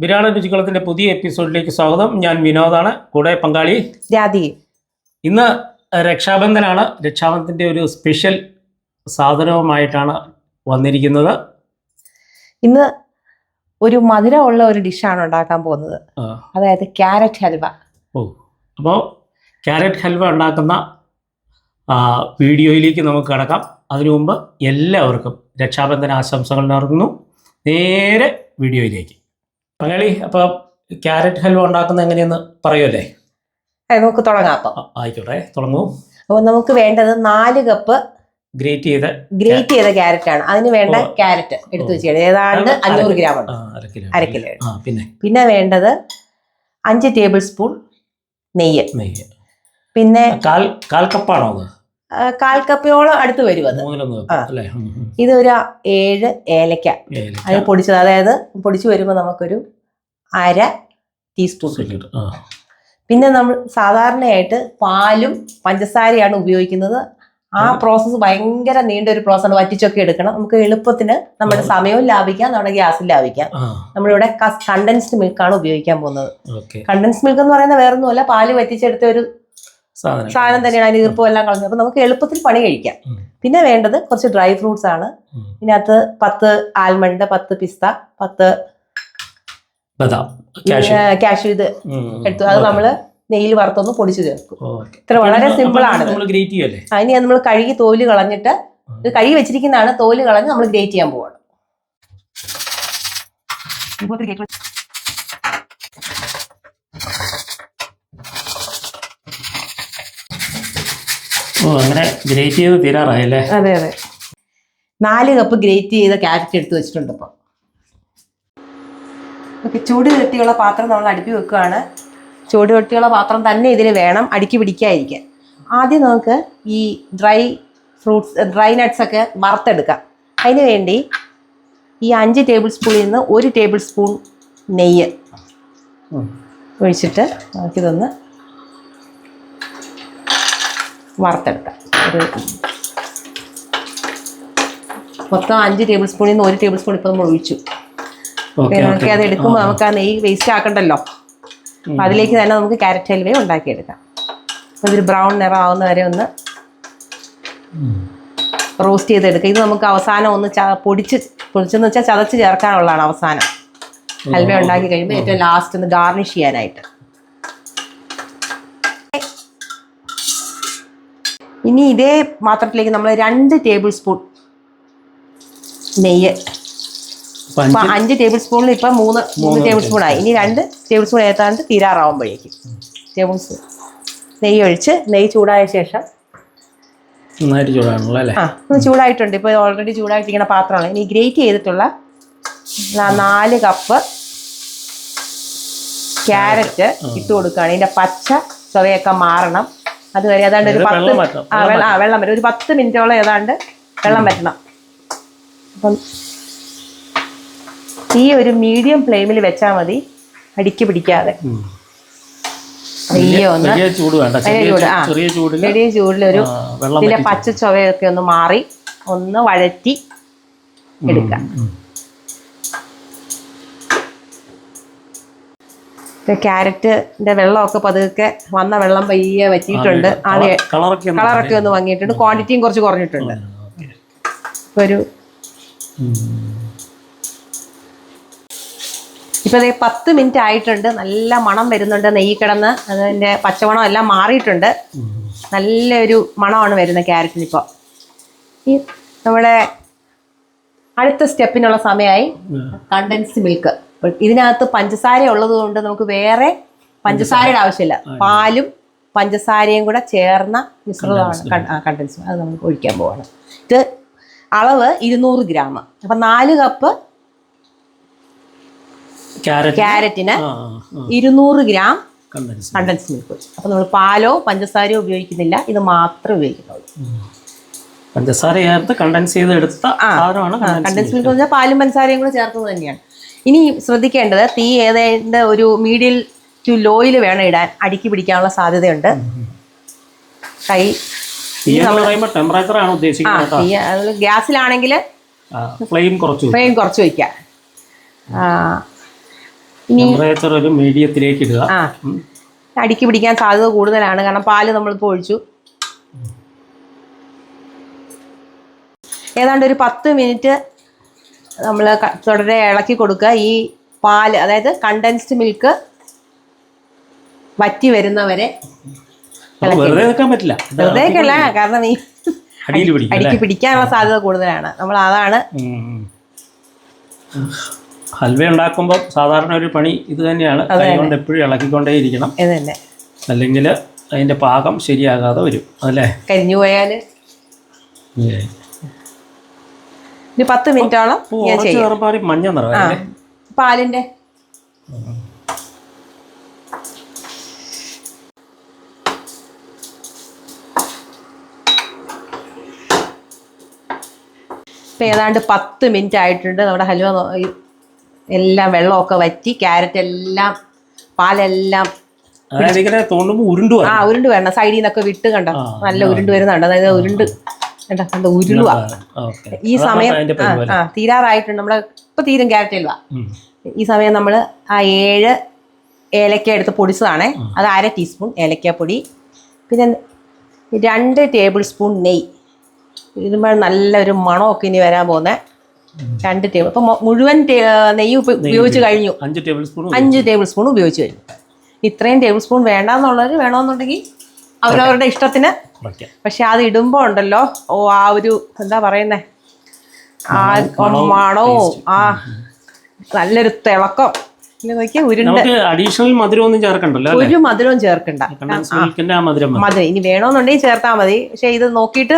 വിരാള രുചികളത്തിൻ്റെ പുതിയ എപ്പിസോഡിലേക്ക് സ്വാഗതം. ഞാൻ വിനോദാണ്, കൂടെ പങ്കാളി രാധി. ഇന്ന് രക്ഷാബന്ധനാണ്. രക്ഷാബന്ധത്തിൻ്റെ ഒരു സ്പെഷ്യൽ സാധനവുമായിട്ടാണ് വന്നിരിക്കുന്നത്. ഇന്ന് ഒരു മധുരമുള്ള ഒരു ഡിഷാണ് ഉണ്ടാക്കാൻ പോകുന്നത്, അതായത് ക്യാരറ്റ് ഹൽവ. അപ്പോൾ ക്യാരറ്റ് ഹൽവ ഉണ്ടാക്കുന്ന വീഡിയോയിലേക്ക് നമുക്ക് കടക്കാം. അതിനു മുമ്പ് എല്ലാവർക്കും രക്ഷാബന്ധന ആശംസകൾ നേർന്നു. നേരെ വീഡിയോയിലേക്ക്. പങ്കാളി, അപ്പോൾ ക്യാരറ്റ് ഹൽവ ഉണ്ടാക്കുന്നത് എങ്ങനെയെന്ന് പറയുമല്ലേ? നമുക്ക് തുടങ്ങാം. അപ്പം ആയിക്കോട്ടെ, തുടങ്ങൂ. അപ്പോൾ നമുക്ക് വേണ്ടത് 4 കപ്പ് ഗ്രേറ്റ് ചെയ്ത ക്യാരറ്റ് ആണ്. അതിന് വേണ്ട ക്യാരറ്റ് എടുത്തു വെച്ചാൽ ഏതാണ്ട് 500 ഗ്രാം ഉണ്ട്, അര കിലോ. പിന്നെ വേണ്ടത് 5 ടേബിൾ സ്പൂൺ നെയ്യ്. പിന്നെ കാൽ കപ്പാണോ? 1/4 കപ്പോളം അടുത്ത് വരും അത്. ഇതൊരു 7 ഏലക്ക അത് പൊടിച്ചത്, അതായത് പൊടിച്ചു വരുമ്പോൾ നമുക്കൊരു 1/2 ടീസ്പൂൺ കിട്ടും. പിന്നെ നമ്മൾ സാധാരണയായിട്ട് പാലും പഞ്ചസാരയാണ് ഉപയോഗിക്കുന്നത്. ആ പ്രോസസ്സ് ഭയങ്കര നീണ്ട ഒരു പ്രോസസ്സാണ്. വറ്റിച്ചൊക്കെ എടുക്കണം. നമുക്ക് എളുപ്പത്തിന് നമ്മുടെ സമയവും ലാഭിക്കാം, നമ്മുടെ ഗ്യാസും ലാഭിക്കാം. നമ്മളിവിടെ കണ്ടൻസ്ഡ് മിൽക്കാണ് ഉപയോഗിക്കാൻ പോകുന്നത്. കണ്ടൻസ്ഡ് മിൽക്ക് എന്ന് പറയുന്നത് വേറൊന്നുമല്ല, പാല് വറ്റിച്ചെടുത്ത ഒരു സാധനം തന്നെയാണ്. അതിന് ഈർപ്പം എല്ലാം കളഞ്ഞത്. അപ്പൊ നമുക്ക് എളുപ്പത്തിൽ പണി കഴിക്കാം. പിന്നെ വേണ്ടത് കുറച്ച് ഡ്രൈ ഫ്രൂട്ട്സ് ആണ്. ഇതിനകത്ത് 10 ആൽമണ്ട്, 10 പിസ്ത, 10 കാഷ്യൂ ഇത് എടുത്തു. അത് നമ്മള് നെയ്യിൽ വറുത്തൊന്ന് പൊടിച്ചു ചേർക്കും. ഇത്ര വളരെ സിമ്പിൾ ആണ്. അതിന് നമ്മൾ കഴുകി തോല് കളഞ്ഞിട്ട്, ഇത് കഴുകി വെച്ചിരിക്കുന്നതാണ്, തോല് കളഞ്ഞ് നമ്മൾ ഗ്രേറ്റ് ചെയ്യാൻ പോവാണ്. അങ്ങനെ ഗ്രേറ്റ് ചെയ്ത് തീരാറായല്ലേ? അതെ അതെ. 4 കപ്പ് ഗ്രേറ്റ് ചെയ്ത ക്യാരറ്റ് എടുത്ത് വെച്ചിട്ടുണ്ട്. ഇപ്പം ഓക്കെ, ചൂട് കെട്ടിയുള്ള പാത്രം നമ്മൾ അടുപ്പി വെക്കുകയാണ്. ചൂട് കെട്ടിയുള്ള പാത്രം തന്നെ ഇതിന് വേണം, അടുക്കി പിടിക്കാതിരിക്കാൻ. ആദ്യം നമുക്ക് ഈ ഡ്രൈ നട്ട്സ് ഒക്കെ വറുത്തെടുക്കാം. അതിന് വേണ്ടി ഈ 5 ടേബിൾ സ്പൂണിൽ നിന്ന് 1 ടേബിൾ സ്പൂൺ നെയ്യ് ഒഴിച്ചിട്ട് നമുക്കിതൊന്ന് വറുത്തെടുക്കാം. മൊത്തം 5 ടേബിൾ സ്പൂണിൽ നിന്ന് 1 ടേബിൾ സ്പൂൺ ഇപ്പം നമ്മൾ ഒഴിച്ചു. നമുക്ക് അത് എടുക്കുമ്പോൾ നമുക്ക് ആ നെയ്യ് വേസ്റ്റ് ആക്കണ്ടല്ലോ. അപ്പം അതിലേക്ക് തന്നെ നമുക്ക് ക്യാരറ്റ് ഹൽവ ഉണ്ടാക്കിയെടുക്കാം. അപ്പോൾ ഇതൊരു ബ്രൗൺ നിറം ആവുന്ന വരെ ഒന്ന് റോസ്റ്റ് ചെയ്തെടുക്കാം. ഇത് നമുക്ക് അവസാനം ഒന്ന് പൊടിച്ചെന്ന് വെച്ചാൽ ചതച്ച് ചേർക്കാനുള്ളതാണ് അവസാനം. ഹൽവ ഉണ്ടാക്കി കഴിയുമ്പോൾ ഏറ്റവും ലാസ്റ്റ് ഒന്ന് ഗാർണിഷ് ചെയ്യാനായിട്ട്. ഇനി ഇതേ പാത്രത്തിലേക്ക് നമ്മൾ 2 ടേബിൾ സ്പൂൺ നെയ്യ്. 5 ടേബിൾ സ്പൂണിൽ ഇപ്പം 3 ടേബിൾ സ്പൂൺ ആയി. ഇനി 2 ടേബിൾ സ്പൂൺ ഏതാണ്ട് തീരാറാവുമ്പോഴേക്കും ടേബിൾ സ്പൂൺ നെയ്യ് ഒഴിച്ച്, നെയ്യ് ചൂടായ ശേഷം ഒന്ന് ചൂടായിട്ടുണ്ട്. ഇപ്പോൾ ഓൾറെഡി ചൂടായിട്ടിരിക്കുന്ന പാത്രമാണ്. ഇനി ഗ്രേറ്റ് ചെയ്തിട്ടുള്ള 4 കപ്പ് ക്യാരറ്റ് ഇട്ട് കൊടുക്കുകയാണ്. ഇതിൻ്റെ പച്ച ചൊവയൊക്കെ മാറണം. അതുവരെ ഏതാണ്ട് ഒരു 10 വെള്ളം വരും. ഒരു 10 മിനിറ്റോളം ഏതാണ്ട് വെള്ളം വരണം. അപ്പം ഈ ഒരു മീഡിയം ഫ്ലെയിമിൽ വെച്ചാൽ മതി, അടുക്കി പിടിക്കാതെ. ചെറിയ ചൂടിലൊരു ഇതിലെ പച്ച ചൊവയൊക്കെ ഒന്ന് മാറി ഒന്ന് വഴറ്റി എടുക്കാം. ക്യാരറ്റിന്റെ വെള്ളമൊക്കെ പതുക്കെ വന്ന വെള്ളം പയ്യെ വറ്റിയിട്ടുണ്ട്. കളറൊക്കെ ഒന്ന് വാങ്ങിയിട്ടുണ്ട്. ക്വാണ്ടിറ്റിയും കുറച്ച് കുറഞ്ഞിട്ടുണ്ട്. ഇപ്പൊ 10 മിനിറ്റ് ആയിട്ടുണ്ട്. നല്ല മണം വരുന്നുണ്ട്. നെയ്യ് കിടന്ന് അതിന്റെ പച്ചമണം എല്ലാം മാറിയിട്ടുണ്ട്. നല്ലൊരു മണമാണ് വരുന്നത് ക്യാരറ്റിന്. ഇപ്പോൾ ഈ നമ്മുടെ അടുത്ത സ്റ്റെപ്പിനുള്ള സമയമായി. Condensed milk. ഇതിനകത്ത് പഞ്ചസാര ഉള്ളത് കൊണ്ട് നമുക്ക് വേറെ പഞ്ചസാരയുടെ ആവശ്യമില്ല. പാലും പഞ്ചസാരയും കൂടെ ചേർന്ന മിശ്രിതമാണ് കണ്ടൻസ്. അത് നമുക്ക് ഒഴിക്കാൻ പോവാണ്. ഇത് അളവ് 200 ഗ്രാം. അപ്പം 4 കപ്പ് ക്യാരറ്റിന് 200 ഗ്രാം കണ്ടൻസ് മിൽക്ക്. അപ്പം നമ്മൾ പാലോ പഞ്ചസാരയോ ഉപയോഗിക്കുന്നില്ല, ഇത് മാത്രമേ ഉപയോഗിക്കുന്നുള്ളൂ. പഞ്ചസാര ചേർത്ത് കണ്ടൻസ് ചെയ്തെടുത്ത കണ്ടൻസ് മിൽക്ക് പറഞ്ഞാൽ പാലും പഞ്ചസാരയും കൂടെ ചേർക്കുന്നത് തന്നെയാണ്. ഇനി ശ്രദ്ധിക്കേണ്ടത്, തീ ഏതാണ്ട് ഒരു മീഡിയം ടു ലോയിൽ വേണം ഇടാൻ. അടുക്കി പിടിക്കാനുള്ള സാധ്യതയുണ്ട്. ഗ്യാസിലാണെങ്കിൽ ഫ്ലെയിം കുറച്ച് വയ്ക്കാം. ഇനി ടെമ്പറേച്ചർ ഒരു മീഡിയത്തിലേക്ക് ഇടുക. അടിക്ക് പിടിക്കാൻ സാധ്യത കൂടുതലാണ്, കാരണം പാല് നമ്മളിപ്പോൾ ഒഴിച്ചു. ഏതാണ്ട് ഒരു 10 മിനിറ്റ് നമ്മൾ തുടരെ ഇളക്കി കൊടുക്കുക. ഈ പാല്, അതായത് കണ്ടൻസ്ഡ് മിൽക്ക് വറ്റി വരുന്നവരെ വെറുതെ വെക്കാൻ പറ്റില്ല. വെറുതെയൊക്കെയല്ല, കാരണം ഈ അടിക്ക് പിടിക്കാനുള്ള സാധ്യത കൂടുതലാണ്. നമ്മൾ അതാണ് ഹൽവ ഉണ്ടാക്കുമ്പോൾ സാധാരണ ഒരു പണി ഇത് തന്നെയാണ്. അതുകൊണ്ട് എപ്പോഴും ഇളക്കിക്കൊണ്ടേയിരിക്കണം, അല്ലെങ്കിൽ അതിന്റെ പാകം ശരിയാകാതെ വരും. അതല്ലേ, കരിഞ്ഞു പോയാൽ. 10 മിനിറ്റോളം മഞ്ഞ നിറം പാലിന്റെ ഏതാണ്ട് 10 മിനിറ്റ് ആയിട്ടുണ്ട്. നമ്മുടെ ഹൽവ എല്ലാം വെള്ളമൊക്കെ വറ്റി, ക്യാരറ്റ് എല്ലാം പാലെല്ലാം ഉരുണ്ട് വരണം. സൈഡിൽ നിന്നൊക്കെ വിട്ട് കണ്ടോ, നല്ല ഉരുണ്ട് വരുന്നുണ്ട്. അതായത് ഉരുണ്ട് കണ്ടോ, ഉരുളുക. ഈ സമയം തീരാറായിട്ടുണ്ട്. നമ്മള് ഇപ്പൊ തീരും ക്യാരറ്റ് ഹൽവ. ഈ സമയം നമ്മൾ ആ 7 ഏലക്ക എടുത്ത് പൊടിച്ചതാണേ, അത് 1/2 ടീസ്പൂൺ ഏലക്കാപ്പൊടി, പിന്നെ 2 ടേബിൾ സ്പൂൺ നെയ്യ്. ഇടുമ്പോൾ നല്ലൊരു മണമൊക്കെ ഇനി വരാൻ പോകുന്നത്. 2 ടേബിൾ, ഇപ്പം മുഴുവൻ നെയ്യ് ഉപയോഗിച്ച് കഴിഞ്ഞു. 5 ടേബിൾ സ്പൂൺ ഉപയോഗിച്ച് കഴിഞ്ഞു. ഇത്രയും ടേബിൾ സ്പൂൺ വേണ്ടെന്നുള്ളവർ വേണമെന്നുണ്ടെങ്കിൽ അവരവരുടെ ഇഷ്ടത്തിന്. പക്ഷെ അത് ഇടുമ്പോൾ ഉണ്ടല്ലോ, ആ ഒരു എന്താ പറയുന്നേ, ആ മണവും ആ നല്ലൊരു തിളക്കം. അഡീഷണൽ മധുരമൊന്നും ചേർക്കണ്ടല്ലോ, ഒരു മധുരവും ചേർക്കണ്ട. മധുരം ഇനി വേണമെന്നുണ്ടെങ്കിൽ ചേർത്താൽ മതി. പക്ഷെ ഇത് നോക്കിയിട്ട്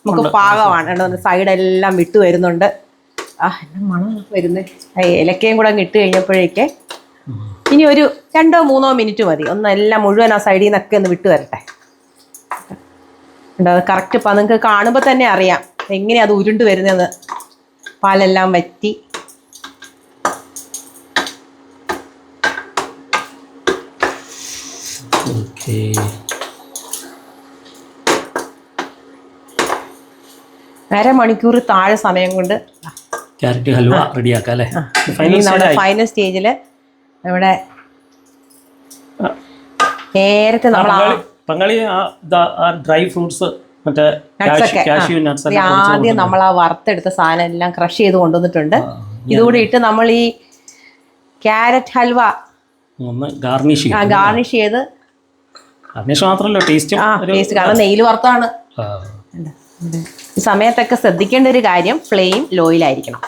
നമുക്ക് പാകമാണ്. സൈഡെല്ലാം വിട്ട് വരുന്നുണ്ട്. എല്ലാം മണം വരുന്നേ. ഏലക്കയും കൂടെ അങ്ങ് ഇട്ട് കഴിഞ്ഞപ്പോഴേക്ക് ഇനി ഒരു 2-3 മിനിറ്റ് മതി. എല്ലാം മുഴുവൻ ആ സൈഡിൽ നിന്നൊക്കെ ഒന്ന് വിട്ട് വരട്ടെ. അത് കറക്റ്റ് ഇപ്പം നിങ്ങൾക്ക് കാണുമ്പോൾ തന്നെ അറിയാം എങ്ങനെയാ അത് ഉരുണ്ട് വരുന്നതെന്ന്. പാലെല്ലാം വറ്റി അരമണിക്കൂർ താഴെ സമയം കൊണ്ട് ക്യാരറ്റ് ഹൽവ റെഡിയാക്കാം അല്ലേ. ഫൈനൽ സ്റ്റേജിൽ ഇവിടെ നേരത്തെ നമ്മൾ ഡ്രൈ ഫ്രൂട്ട്സ് ആദ്യം നമ്മൾ ആ വറുത്തെടുത്ത സാധനം എല്ലാം ക്രഷ് ചെയ്ത് കൊണ്ടുവന്നിട്ടുണ്ട്. ഇതുകൂടി ഇട്ട് നമ്മൾ ഈ ക്യാരറ്റ് ഹൽവ ഗാർണിഷ് ചെയ്ത് മാത്രമല്ല ടേസ്റ്റ്, കാരണം നെയ്യിൽ വറുത്താണ്. ഈ സമയത്തൊക്കെ ശ്രദ്ധിക്കേണ്ട ഒരു കാര്യം, ഫ്ലെയിം ലോയിലായിരിക്കണം.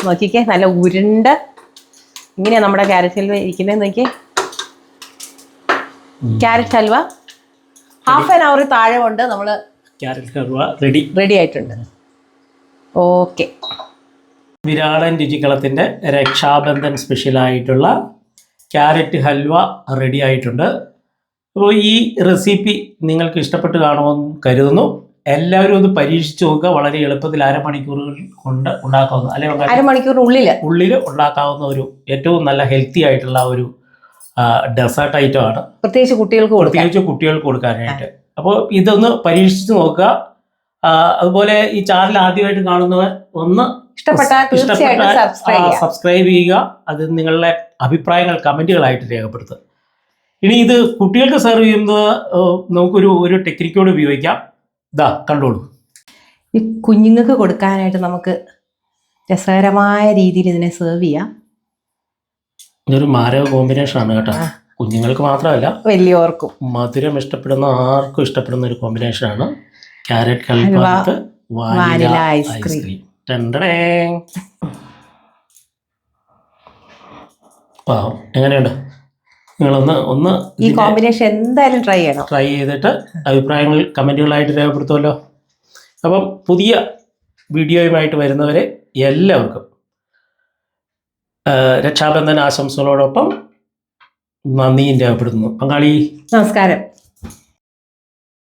നോക്കിക്കേ, നല്ല ഉരുണ്ട ഇങ്ങനെയാ നമ്മുടെ ക്യാരറ്റ് ഹൽവ ഇരിക്കുന്നത്. നോക്കിയേ, carrot halwa half an hour താഴെ കൊണ്ട് നമ്മൾ ക്യാരറ്റ് ഹൽവ റെഡി ആയിട്ടുണ്ട്. ഓക്കെ, വിരാളൻ രുചികളത്തിൻ്റെ രക്ഷാബന്ധൻ സ്പെഷ്യലായിട്ടുള്ള ക്യാരറ്റ് ഹൽവ റെഡി ആയിട്ടുണ്ട്. അപ്പോൾ ഈ റെസിപ്പി നിങ്ങൾക്ക് ഇഷ്ടപ്പെട്ട് കാണുമെന്ന് കരുതുന്നു. എല്ലാവരും ഒന്ന് പരീക്ഷിച്ച് നോക്കുക. വളരെ എളുപ്പത്തിൽ അരമണിക്കൂറുകൾ കൊണ്ട് ഉണ്ടാക്കാവുന്ന, അല്ലെങ്കിൽ അരമണിക്കൂറിനുള്ളിൽ ഉണ്ടാക്കാവുന്ന ഒരു ഏറ്റവും നല്ല ഹെൽത്തി ആയിട്ടുള്ള ഒരു ഡെസേർട്ട് ഐറ്റം ആണ്. പ്രത്യേകിച്ച് കുട്ടികൾക്ക് കൊടുക്കാനായിട്ട്. അപ്പോൾ ഇതൊന്ന് പരീക്ഷിച്ച് നോക്കുക. അതുപോലെ ഈ ചാനൽ ആദ്യമായിട്ട് കാണുന്നവർ ഒന്ന് സബ്സ്ക്രൈബ് ചെയ്യുക. അത് നിങ്ങളുടെ അഭിപ്രായങ്ങൾ കമന്റുകളായിട്ട് രേഖപ്പെടുത്തുക. ഇനി ഇത് കുട്ടികൾക്ക് സെർവ് ചെയ്യുന്നത് നമുക്കൊരു ടെക്നിക്കോട് ഉപയോഗിക്കാം. കണ്ടോളൂ. ഈ കുഞ്ഞുങ്ങൾക്ക് കൊടുക്കാനായിട്ട് നമുക്ക് രസകരമായ രീതിയിൽ ഇതിനെ സെർവ് ചെയ്യാം. ഇതൊരു മാരക കോമ്പിനേഷൻ ആണ് കേട്ടോ. കുഞ്ഞുങ്ങൾക്ക് മാത്രമല്ല, വലിയവർക്കും മധുരം ഇഷ്ടപ്പെടുന്ന ആർക്കും ഇഷ്ടപ്പെടുന്ന ഒരു കോമ്പിനേഷൻ ആണ്. Carrot halwa, vanilla ice cream. എങ്ങനെയുണ്ട്? നിങ്ങളൊന്ന് ഈ കോമ്പിനേഷൻ എന്തായാലും ട്രൈ ചെയ്തിട്ട് അഭിപ്രായങ്ങൾ കമന്റുകളായിട്ട് രേഖപ്പെടുത്തുമല്ലോ. അപ്പം പുതിയ വീഡിയോയുമായിട്ട് വരുന്നവരെ എല്ലാവർക്കും രക്ഷാബന്ധന ആശംസകളോടൊപ്പം നന്ദിയും രേഖപ്പെടുത്തുന്നു. പങ്കാളി, നമസ്കാരം.